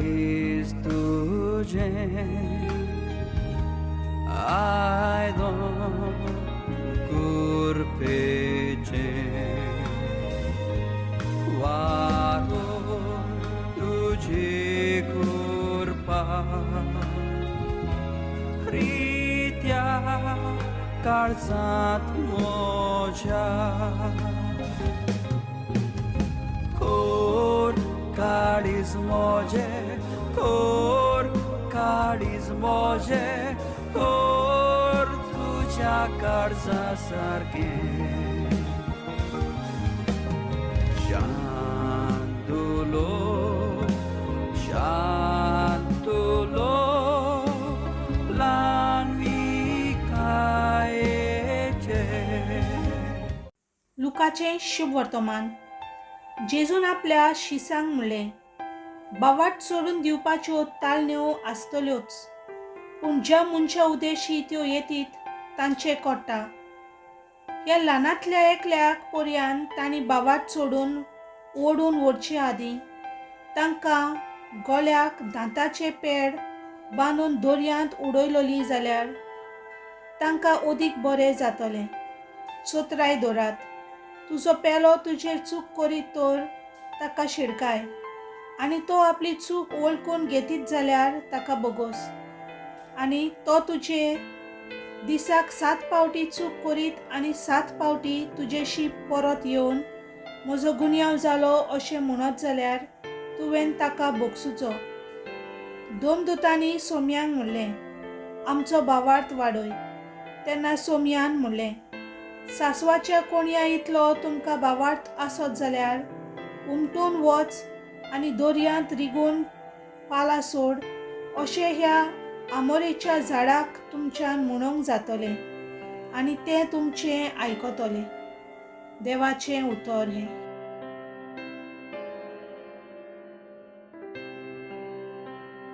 काळीज तुझें आयदों कुरपेचें वारो तुझी कृपा रित्या काळजांत म्हज्या खोर काळीज म्हजें खोर काळीज म्हजें खोर तुज्या काळजा सारकें शांतुलो शांतुलो ल्हानवी कायेचें. लुकाचें शुभ वर्तमान. जेजून आपल्या शिसांक म्हणलें, बावाट सोडून दिवपाच्यो ताळण्यो आसतल्योच, पूण ज्या मनशा उद्देशी त्यो येतीत तांचें कोट्टा. ह्या ल्हानांतल्या एकल्याक पर्यान तांणी बावाट सोडून ओडून व्हरचे आदीं तांकां गळ्याक दांताचें पेड बांदून दर्यांत उडयलोली जाल्यार तांकां अदीक बरें जातलें. चोत्राय दोरात. तुजो पेलो तुजेर चूक करीत तर ताका शिडकाय, आनी तो आपली चूक वळखून घेतीत जाल्यार ताका बोगोस. आनी तो तुजे दिसाक 7 पावटी चूक करीत आनी 7 पावटी तुजेशी परत येवन म्हजो गुन्यांव जालो अशें म्हणत जाल्यार तुवें ताका बोगसूचो. दोमदूतांनी सोम्यांक म्हणलें, आमचो बावार्थ वाडय. तेन्ना सोमयान म्हणलें, सांसवाच्या कोणया इतलो तुमकां बावार्थ आसत जाल्यार उमटून वच आनी दर्यांत रिगून पालां सोड अशें ह्या आमोरेच्या झाडाक तुमच्यान म्हणूंक जातलें आनी तें तुमचें आयकतलें. देवाचें उतर हें.